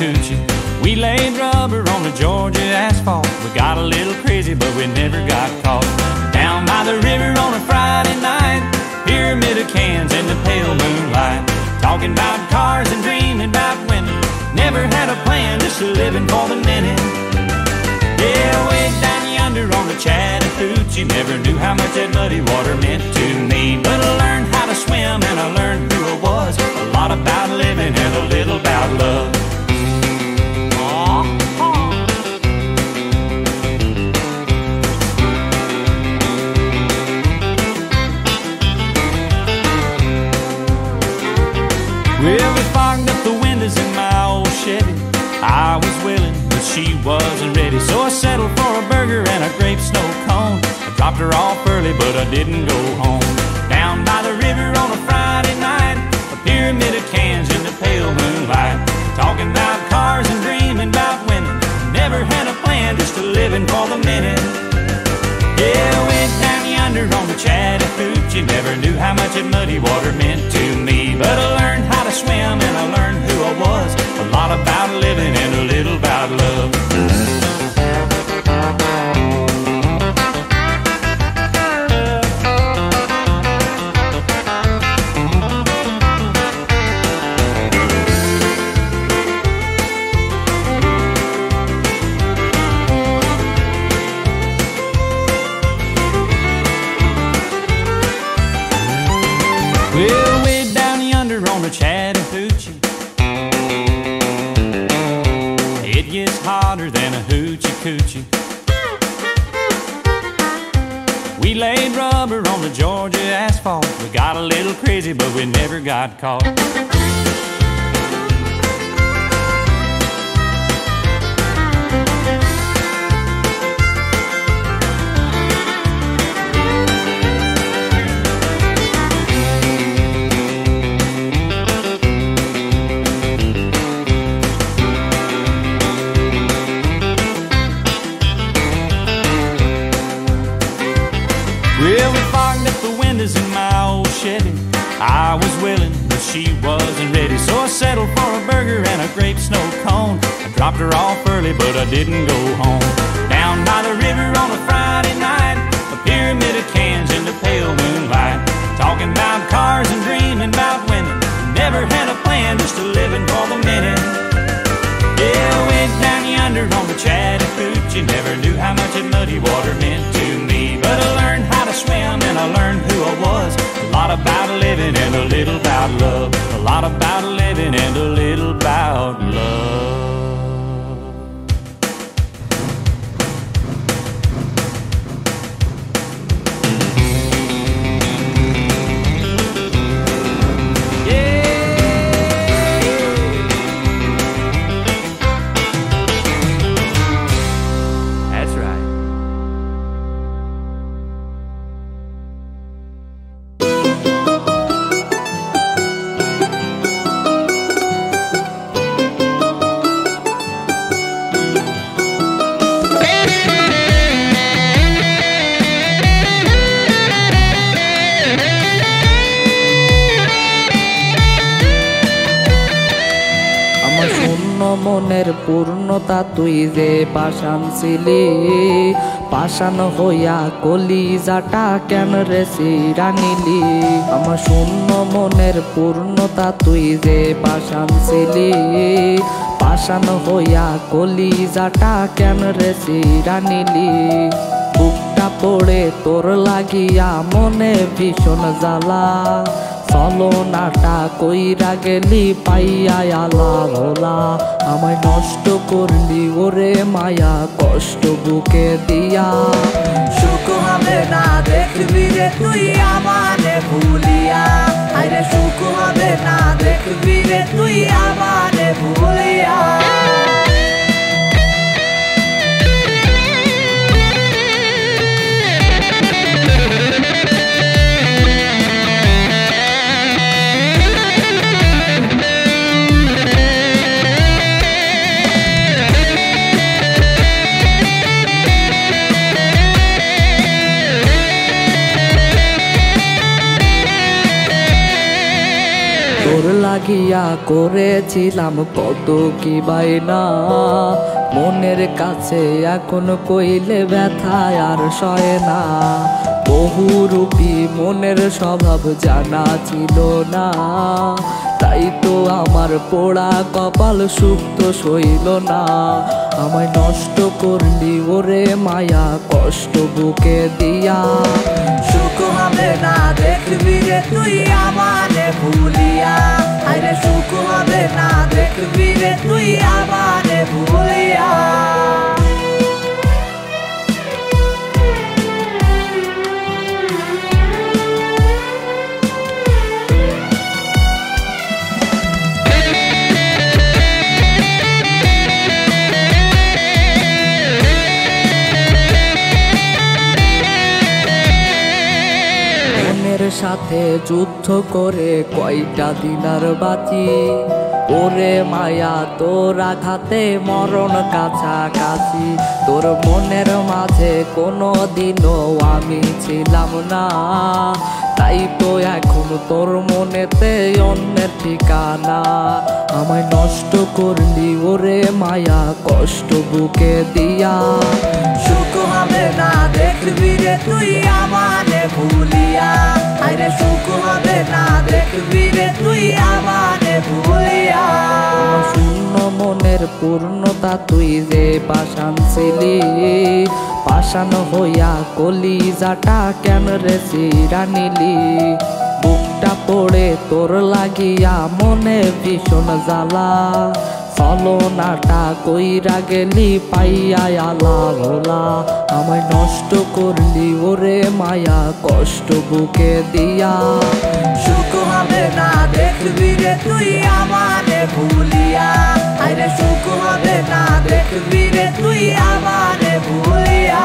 Chattahoochee. We laid rubber on the Georgia asphalt. We got a little crazy, but we never got caught. Down by the river on a Friday night, pyramid of cans in the pale moonlight, talking about cars and dreaming about women. Never had a plan, just living for the minute. Yeah, way down yonder on the Chattahoochee, never knew how much that muddy water meant to me. But I learned how to swim and I learned who I was. A lot about living and a little about love. Well, we fogged up the windows in my old Chevy. I was willing, but she wasn't ready, so I settled for a burger and a grape snow cone. I dropped her off early, but I didn't go home. Down by the river on a Friday night, a pyramid of cans in the pale moonlight, talking about cars and dreaming about women. Never had a plan, just living for the minute. Yeah, went down yonder on the Chattahoochee, never knew how much that muddy water meant to me. But I learned how to swim and I learned who I was. A lot about living and a little about love. Well, way down yonder on the Chattahoochee, it gets hotter than a hoochie coochie. We laid rubber on the Georgia asphalt. We got a little crazy, but we never got caught. Well, we fogged up the windows in my old Chevy. I was willing, but she wasn't ready, so I settled for a burger and a grape snow cone. I dropped her off early, but I didn't go home. Down by the river on a Friday night, a pyramid of cans in the pale moonlight, talking about cars and dreaming about women. Never had a plan, just living for the minute. Yeah, went down yonder on the Chattahoochee, never knew how much that muddy water meant to me. But I learned how to swim and I learned who I was. A lot about living and a little about love. A lot about living and a little about love. মনের পূর্ণতা তুই যে পাষাণ ছিলি, পাষাণ হইয়া কলিজাটা কেন রে চিরা নিলি। আমার শূন্য মনের পূর্ণতা তুই যে পাষাণ ছিলি, পাষাণ হইয়া কলিজাটা কেন রে চিরা নিলি। বুকটা পড়ে তোর লাগিয়া মনে ভীষণ জ্বালা, চলনাটা কইরা গেলি পাইয়া আলা ভোলা। আমায় নষ্ট করলি ওরে মায়া কষ্ট বুকে দিয়া, সুখ হবে না দেখবি রে তুই আমারে ভুলিয়া। আরে সুখ হবে না দেখবি রে তুই আমারে ভুলিয়া। লাগিয়া করেছিলাম কত কি বাইনা, মনের কাছে এখন কইলে ব্যথায় আর সয় না। বহুরূপী মনের স্বভাব জানা ছিল না, তাই তো আমার পোড়া কপাল সুখ তো সইল না। আমায় নষ্ট করলি ওরে মায়া কষ্ট বুকে দিয়া, সুখ হবে না দেখবি রে তুই আমারে ভুলিয়া, আরে সুখ হবে না দেখবি রে তুই আমারে ভুলিয়া। সাথে যুদ্ধ করে কয়টা দিন আর বাঁচি, ওরে মায়া তোর আঘাতে মরণ কাছাকাছি। তোর মনের মাঝে কোনো দিনও আমি ছিলাম না, তাই তো এখন তোর মনেতে অন্যের ঠিকানা। আমায় নষ্ট করলি ওরে মায়া কষ্ট বুকে দিয়া, সুখ হবে না দেখবি রে তুই আমারে ভুলিয়া, আরে সুখ হবে না দেখবি রে তুই আমারে ভুলিয়া। শূন্য মনের পূর্ণতা তুই যে পাষাণ ছিলি, পাষাণ হইয়া কলিজাটা কেন রে চিরা নিলি। বুকটা পড়ে তোর লাগিয়া মনে ভীষণ জ্বালা, ছলনাটা কইরা গেলি পাইয়া আলা ভোলা। আমায় নষ্ট করলি ওরে মায়া কষ্ট বুকে দিয়া, সুখ হবে না দেখবি রে তুই আমারে ভুলিয়া, আরে সুখ হবে না দেখবি রে তুই আমারে ভুলিয়া।